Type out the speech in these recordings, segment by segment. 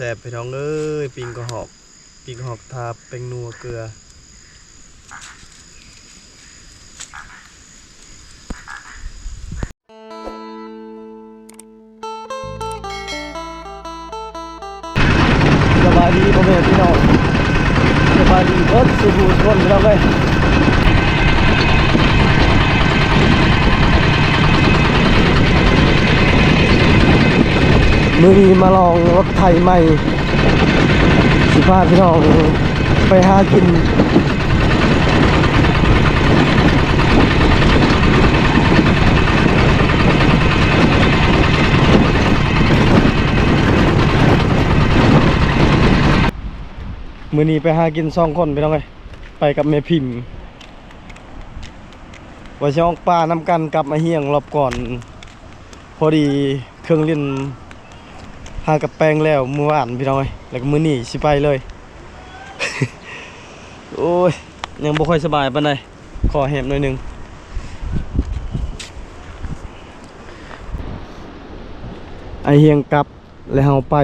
แซ่บๆพี่น้องเอ้ยปิงกระหอบทาเป็นนัวเกลือสบายดีพ่อแม่พี่น้องสบายดีเบิดสุขุชนพี่น้องเอ้ยมื้อนี้มาลองรถไถใหม่สิพาพี่น้องไปหากินมื้อนี้ไปหากิน2 คนพี่น้องเอ้ยไปกับแม่พิมพ์ว่าสิออกป่านำกันกลับมาเฮียงรอบก่อนพอดีเครื่องเล่นหากับแป้งแล้วมื้อวานพี่น้องเอ้ยแล้วก็มื้อนี้สิไปเลย โอ้ยยังบ่ค่อยสบายปานใดขอแหบหน่อยนึงไอเฮียงกลับแล้วเฮาไป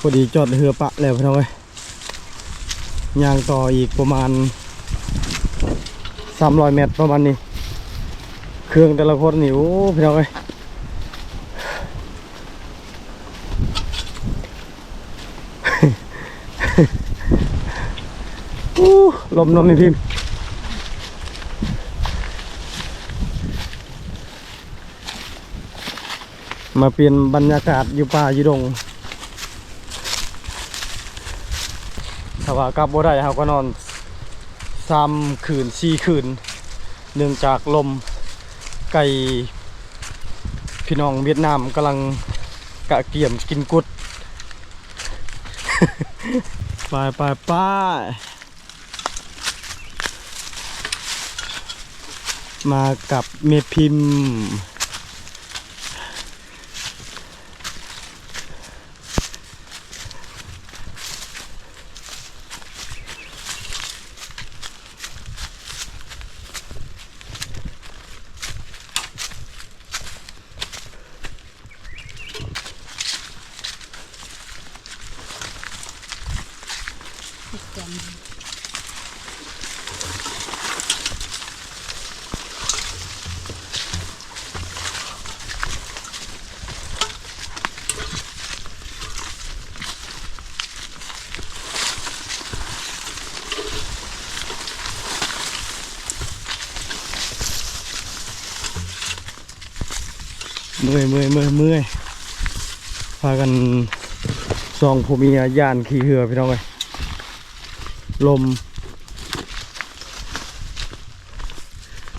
พอดีจอดเรือปะแล้วพี่น้องเอ้ยย่างต่ออีกประมาณ300 เมตรประมาณนี้เครื่องแต่ละคนนี่โอ้พี่น้องเอ้ยลมนอนนี่พิมพ์มาเปลี่ยนบรรยากาศอยู่ป่าอยู่ดงถ้าว่ากลับบ่ได้เราก็นอน3 คืน 4 คืนเนื่องจากลมไก่พี่น้องเวียดนามกำลังกะเกี่ยมกินกุด ไปมากับเมพิมพ์เมื่อยพากันซองผู้มีญาณขี่เหือพี่น้องเลยลม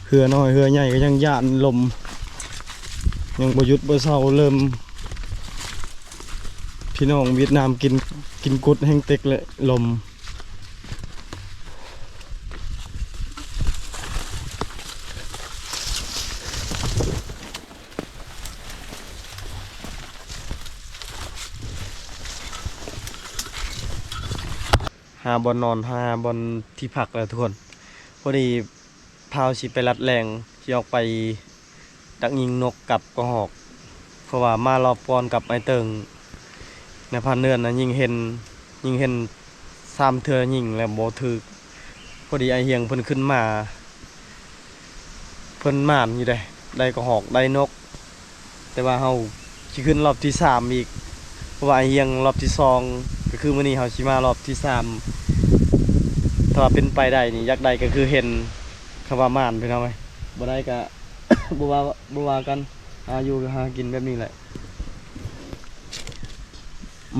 เหือน้อยเหือใหญ่ก็ยังย่านลมยังบ่หยุดบ่เศร้าเริ่มพี่น้องเวียดนามกินกุดแห้งเต็กเลยลมหาบอนนอนหาบอนที่พักแล้วทุกคนพอดีพาวสิไปรัดแรงที่ออกไปดักยิงนกกับกระหอกเพราะว่ามารอบปอนกับไอเติงในพันเนือนนะยิงเห็น3เทื่อยิงแล้วบ่ถึกพอดีไอเฮียงเพิ่นขึ้นมาเพิ่นม่านอยู่ได้กระหอกได้นกแต่ว่าเฮาสิขึ้นรอบที่3อีกเพราะว่าไอเฮียงรอบที่2ก็คือมื้อนี้เฮาสิมารอบที่3ถ้าว่าเป็นไปได้นี่อยากได้ก็คือเห็นคำว่าม่านพี่น้องเอ้ยบ่ได้ก็ บ่ว่ากันหาอยู่หากินแบบนี้แหละ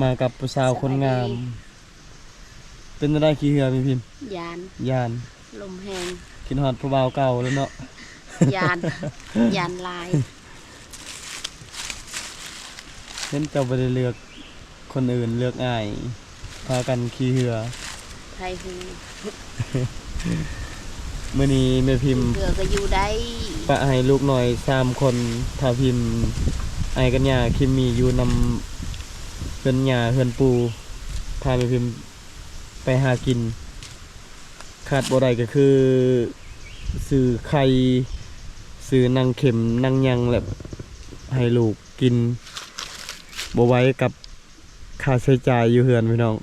มากับผู้สาวคนงามเป็นได้ขี้เหือพี่พิมพ์ ยาน ยาน ลมแหง กินฮอดผู้บ่าวเก่าแล้วเนาะ ยาน ยานลาย เห็นเจ้าบ่ได้เลือกคนอื่นเลือกอ้ายพากันขี้เหือ ไทยหู มื้อนี้แม่พิมพ์ เรือก็อยู่ได้ ปะให้ลูกหน่อย3คนถ้าพิมพ์ไอ้กันยาคิมมี่อยู่นำเฮือนหญ้าเฮือนปูพาแม่พิมพ์ไปหากินขาดบ่ได้ก็คือซื้อไข่ซื้อนางเข็มนางยังแบบให้ลูกกินบ่ไหว้กับค่าใช้จ่ายอยู่เฮือนพี่น้อง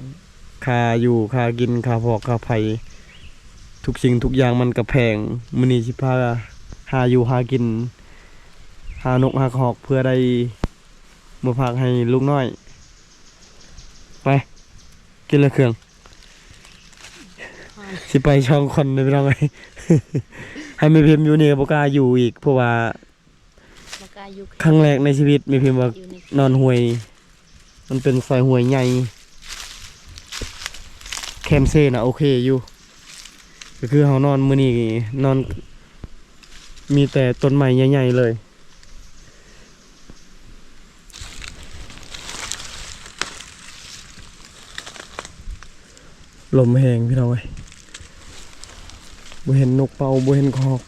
ค่าอยู่ค่ากินค่าพอกค่าไผทุกสิ่งทุกอย่างมันก็แพงมื้อนี้สิพาหาอยู่หากินหานกหาหอกเพื่อได้มาฝากให้ลูกน้อยไปกินละเครื่องสิไปช่องคนเลยพี่น้องเอ้ย ให้แม่พิมพ์อยู่นี่บ่กล้าอยู่อีกเพราะว่า แล้วก็อยู่ ครั้งแรกในชีวิตแม่พิมพ์ว่า อยู่ใน นอนห้วย มันเป็นซอยห้วยใหญ่แคมเซ่น่ะโอเคอยู่ก็คือเฮานอนมื้อนี้นอนมีแต่ต้นไม้ใหญ่ๆเลยลมแหงพี่น้องเอ้ยบ่เห็นนกเป่าบ่เห็นคอก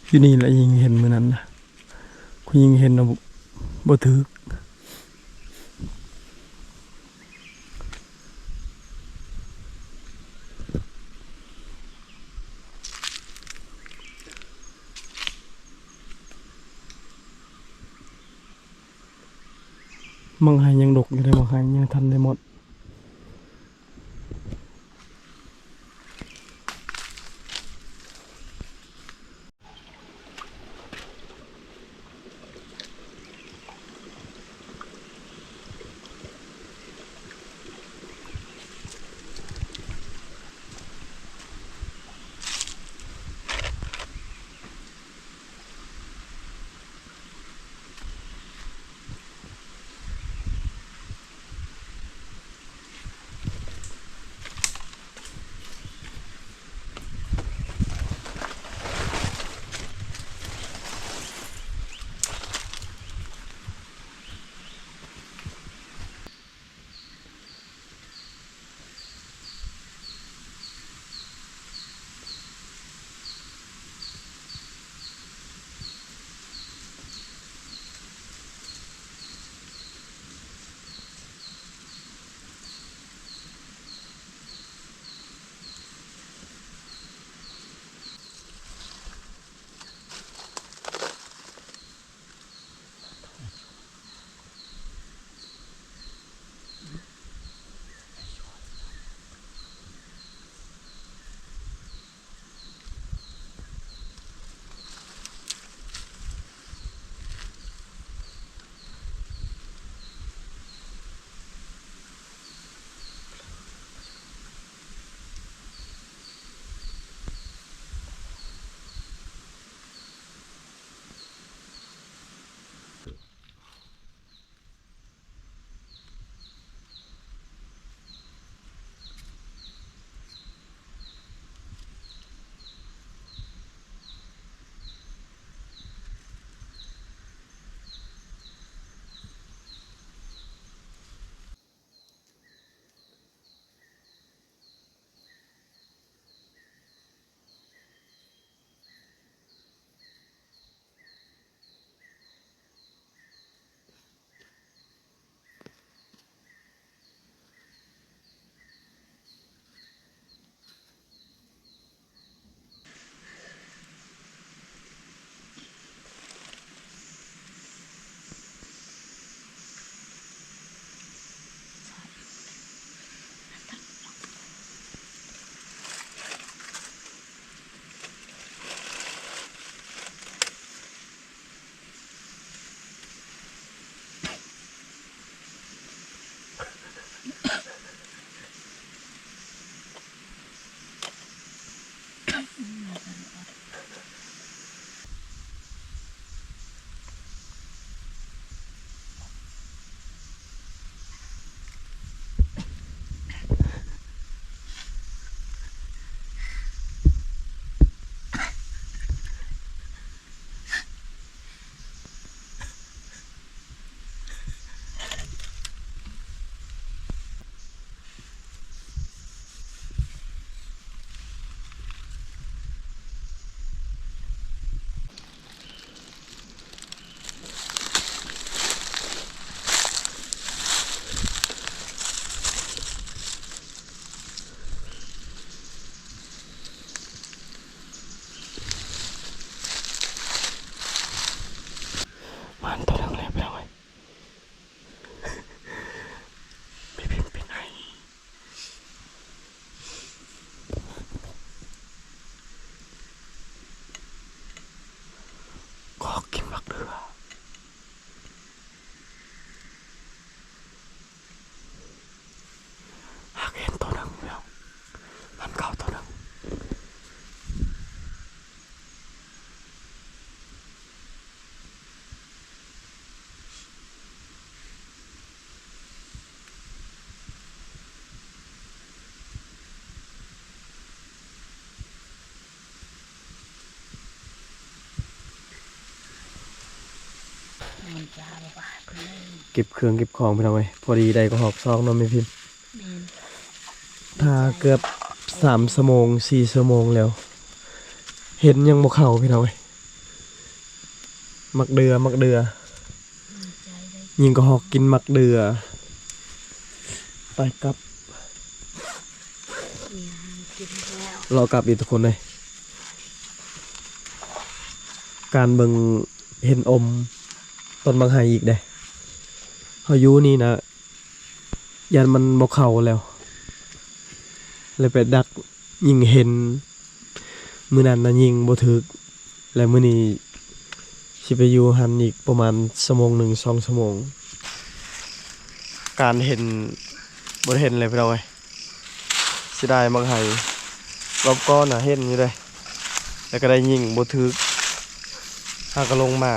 อยู่นี่แหละยิงเห็นมื้อนั้นนะคุณยิงเห็นนะบ่ถึกมังหายยังดกอยู่เลยมังหายยังทันได้หมด ยาบาดเลย เก็บเครื่องเก็บของพี่น้องเอ้ยพอดีได้ก็หอบซองเนาะแม่พิมพ์ แม่น ถ้าเกือบ3 ชั่วโมง4 ชั่วโมงแล้ว เห็นยังบ่เข้าพี่น้องเอ้ยมักเดือ ดีใจเลย ยิงก็หอกกินมักเดือไปกลับ มีอาหารกินแล้ว รอกลับอีกทุกคนเลยการเบิ่งเห็นอมต้นบางไฮอีกเด้เฮาอยู่นี่นะยันมันบ่เข้าแล้วเลยไปดักยิงเห็นมื้อนั้นน่ะยิงบ่ถึกและมื้อนี้สิไปอยู่หันอีกประมาณ1 ชั่วโมง 2 ชั่วโมงการเห็นบ่ได้เห็นเลยพี่น้องเอ้ยเสิได้บางไฮรอบก่อนน่ะเห็นอยู่เด้แล้วก็ได้ยิงบ่ถึกหาก็ลงมา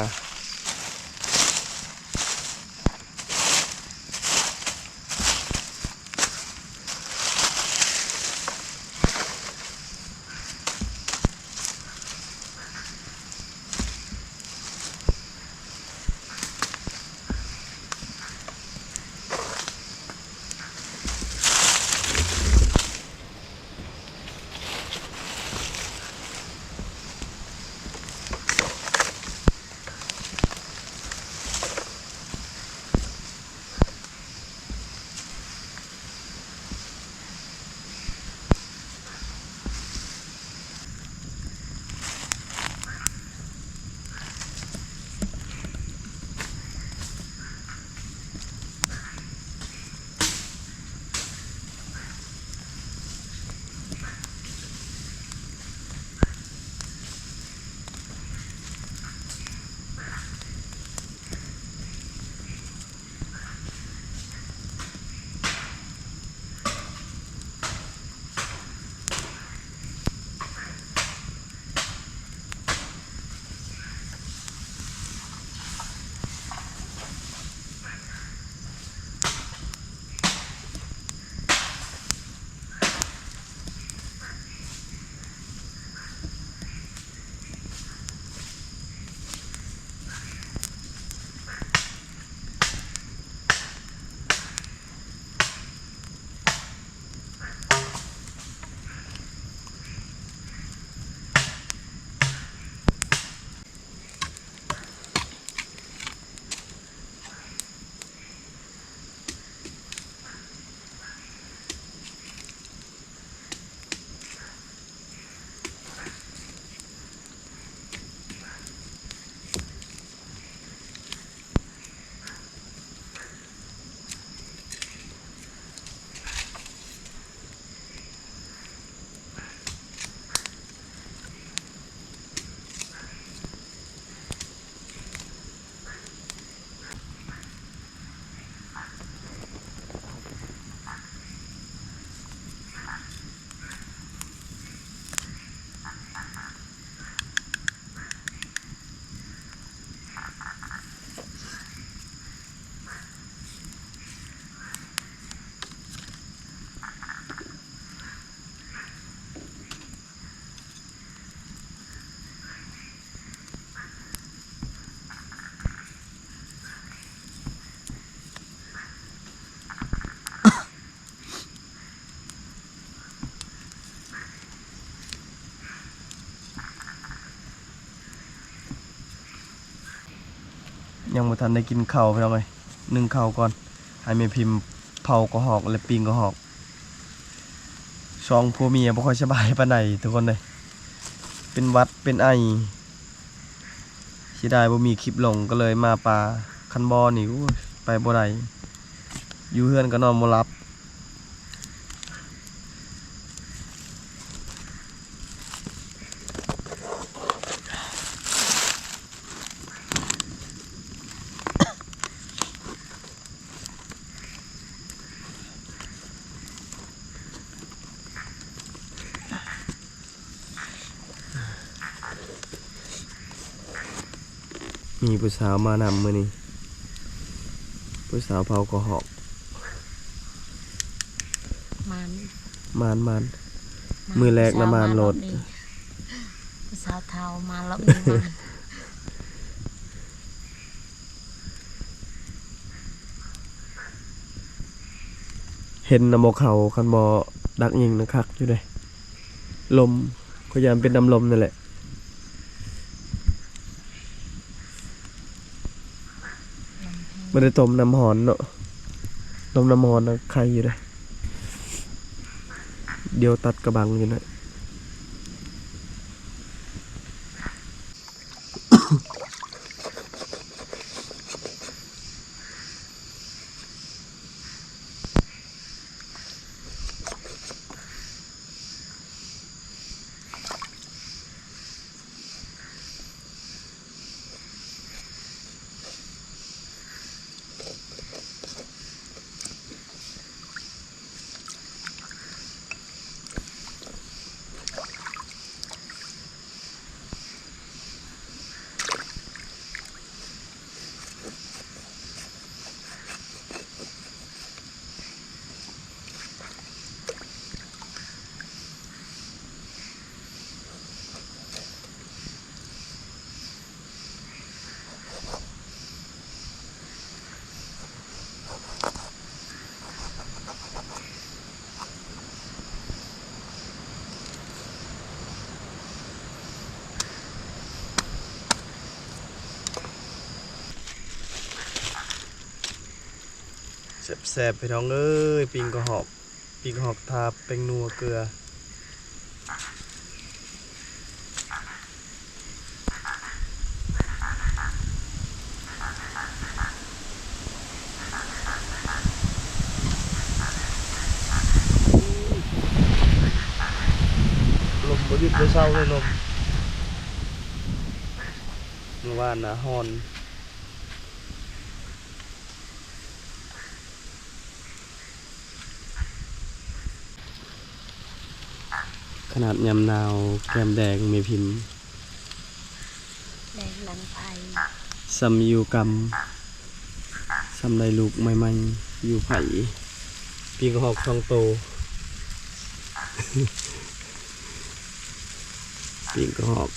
ยังบ่ทันได้กินข้าวพี่น้องเอ้ยนึ่งข้าวก่อนให้แม่พิมพ์เผากระหอกและปิ้งกระหอก2ผัวเมียบ่ค่อยสบายปานใดทุกคนเลยเป็นหวัดเป็นไอสิได้บ่มีคลิปลงก็เลยมาป่าคันบ่นี่อู้ยไปบ่ได้อยู่เฮือนก็นอนบ่หลับมีผู้สาวมานำมื้อนี้ผู้สาวเผากระหอก มัน มานมือแรกนะมานโหลด ผู้สาวเทามาแล้วมีมัน เห็นน้ำบ่เขาคันบ่ดักยิงนะคักอยู่เด้ลมก็ยามเป็นน้ำลมนั่นแหละบ่ได้ต้มน้ำหอนเนาะต้มน้ำหอนนะใครอยู่เด้เดี๋ยวตัดกระบังอยู่นะแซ่บๆพี่น้องเอ้ยปิงกระหอบทาเป็นนัวเกลือลมบ่หยุดบ่เศร้าเลยลมเมื่อวานนะฮอนขนาดยำนาวแก้มแดงมีพิมพ์ แดงหลังไผ่ ซัมยูกรรมซัมได้ลูกใหม่ๆอยู่ไผ่ปีกระหอกทองโต ปีกระหอก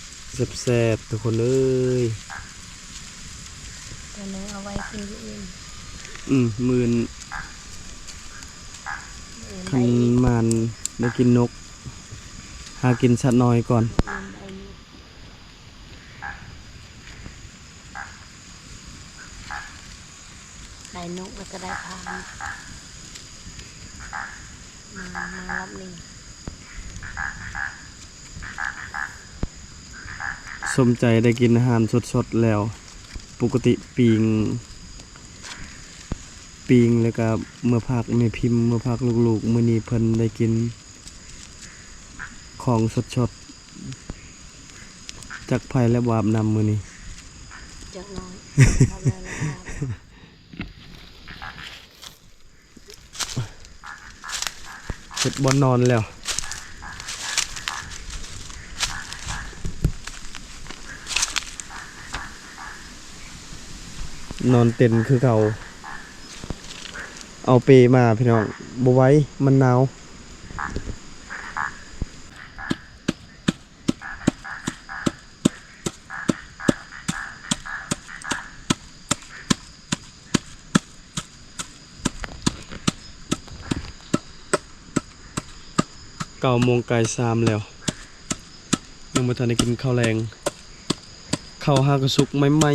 แซ่บๆทุกคนเอ้ย ตัวนึงเอาไว้กินอยู่อื่น หมื่น อื่น คันมันได้กินนก หากินสัตว์น้อยก่อน ได้นกแล้วก็ได้พานมารอบนี้ สมใจได้กินอาหารสดๆแล้ว ปกติปิงแล้วก็เมื่อพักไม่พิมพ์เมื่อพักลูกๆมื้อนี้เพิ่นได้กินของสดๆจากไผ่และบาบนำมื้อนี้ จักน้อยทำแล้วนะครับ เสร็จบอนนอนแล้ว นอนเต็นคือเก่าเอาเปมาพี่น้องบ่ไหว้มันหนาว9:03แล้วยังบ่ทันได้กินข้าวแรงข้าวหากระสุกใหม่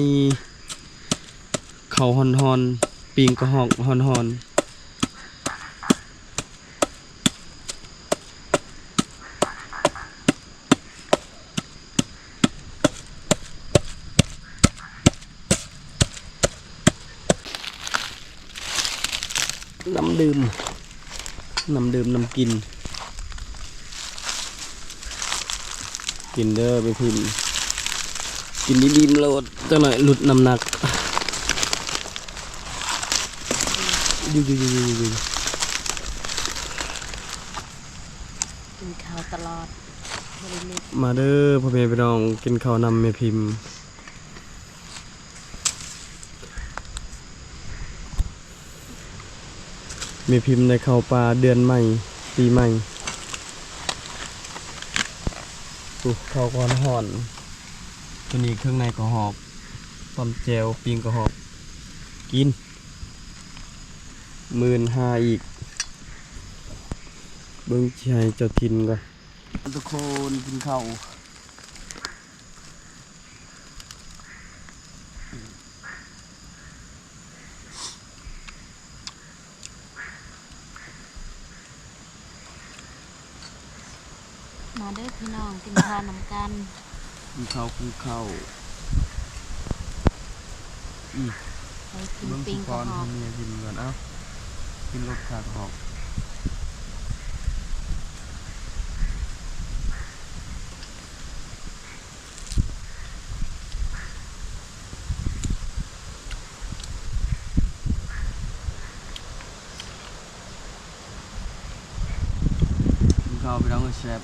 ๆข้าวฮ้อนๆปิงกระหอกฮ้อนๆน้ำดื่มน้ำกินเด้อไปพิมพ์กินดีๆโลดจังหน่อยหลุดน้ำหนักอยู่กินข้าวตลอดบริเวณ มาเด้อพ่อแม่พี่น้องกินข้าวนำแม่พิมพ์แม่พิมพ์ในข้าวปลาเดือนใหม่ปีใหม่ข้าวก้อนห่อนตัวนี้เครื่องในก็หอบต้มแจวปิงก็หอบกิน15,000อีก เบิ่งสิให้เจ้าทินก่อนทุกคนกินข้าว มาเด้อพี่น้องกินข้าวนำกัน กินข้าวกินข้าว ไปกิน เบิ่ง ปิ้ สุ ง พ กระ ร หอบ ให้เมียกินก่อนเอ้ากินรสชาติหอกกินข้าวไปแล้วก็แซ่บ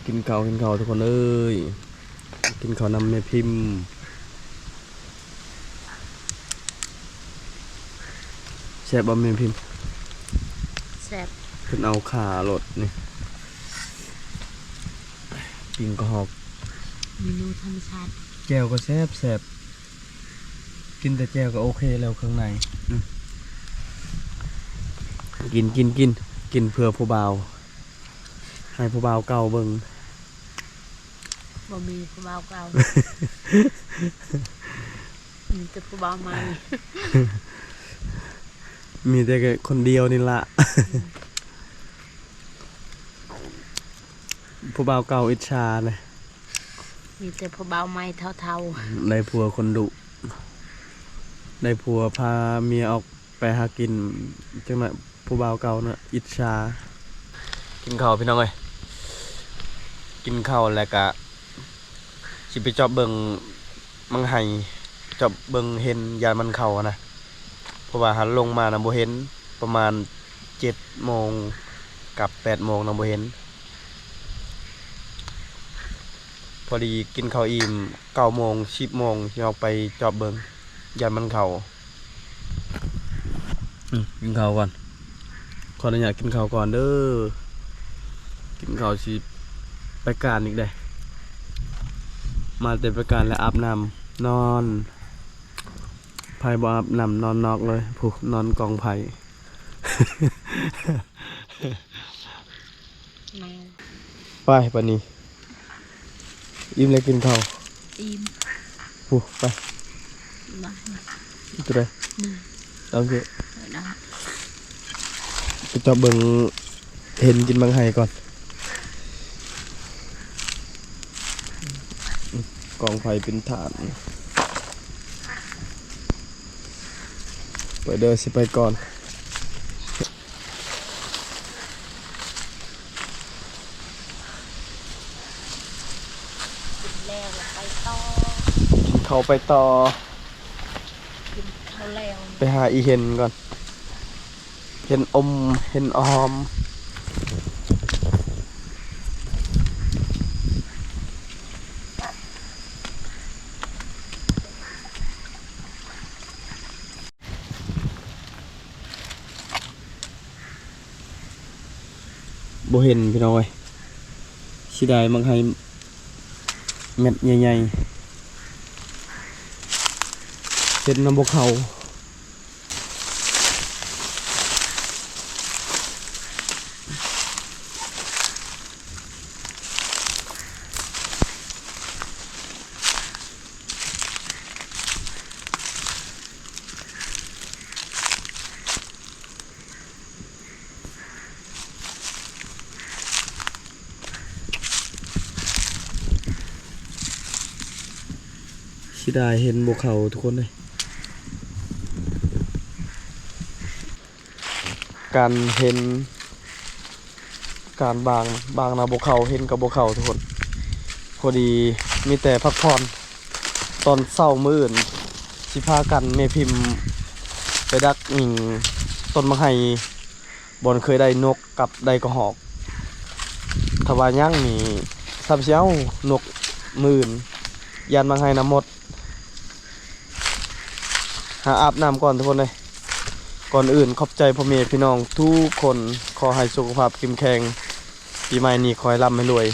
กินข้าวทุกคนเอ้ยกินข้าวนำแม่พิมพ์แซ่บบ่แม่พิมพ์ แซ่บ เพิ่นเอาขารถนี่ปิ้งกระหอก เมนูธรรมชาติ แจ่วก็แซ่บกินแต่แจ่วก็โอเคแล้วข้างในกินเพื่อผู้บ่าวให้ผู้บ่าวเก่าเบิ่ง บ่มีผู้บ่าวเก่า มีแต่ผู้บ่าวใหม่ มีแต่คนเดียวนี่ละ ผู้บ่าวเก่าอิจฉาเลย มีแต่ผู้บ่าวใหม่เท่า ได้ผัวคนดุได้ผัวพาเมียออกไปหากินจังน่ะผู้บ่าวเก่าน่ะอิจฉากินข้าวพี่น้องเอ้ยกินข้าวแล้วก็สิไปจอบเบิ่งมังไห้จอบเบิ่งเห็นยานมันเข้าอะนะเพราะว่าหันลงมาน่ะบ่เห็นประมาณ 7 โมงกับ 8 โมงน่ะบ่เห็นพอดีกินข้าวอิ่ม 9 โมง 10 โมงสิออกไปจอบเบิ่งยานมันเข้ากินข้าวก่อนขออนุญาตกินข้าวก่อนเด้อกินข้าวสิไปการอีกได้มาแต่ไปการแล้วอาบน้ำนอนไผบ่อาบน้ำนอนนอกเลยผู้นอนกองไผ ๆแมว ไปปานนี้อิ่มแล้วกินข้าว อิ่ม ผู้ไป มา ตัวใด หนึ่ง ต้องเยอะ นะ ไปจอบเบิ่งเห็นกินบางไห้ก่อนกองไฟเป็นฐานไปเดินสิไปก่อน กินแล้วแล้วไปต่อ กินข้าวไปต่อ กินข้าวแล้ว ไปหาอีเห็นก่อน เห็นอม เห็นออม บ่เห็นพี่น้องเอ้ยสิได้มังให้เม็ดใหญ่ๆเห็นน้ำบ่เข้าสิได้เห็นบ่เข้าทุกคนเลยการเห็นการบางนาบ่เข้าเห็นกับบ่เข้าทุกคนพอดีมีแต่พักผ่อนตอนเช้ามื้ออื่นสิพากันแม่พิมพ์ไปดักหิ่งต้นมะไห้บ่อนเคยได้นกกับได้กระหอก ท ถ้าว่ายังนี่ซ้ำสิเอานกมื่นยันบางไห้น้ำหมดหาอาบน้ำก่อนทุกคนเลยก่อนอื่นขอบใจพ่อแม่พี่น้องทุกคนขอให้สุขภาพเข้มแข็งปีใหม่นี้ขอให้ร่ำให้รวย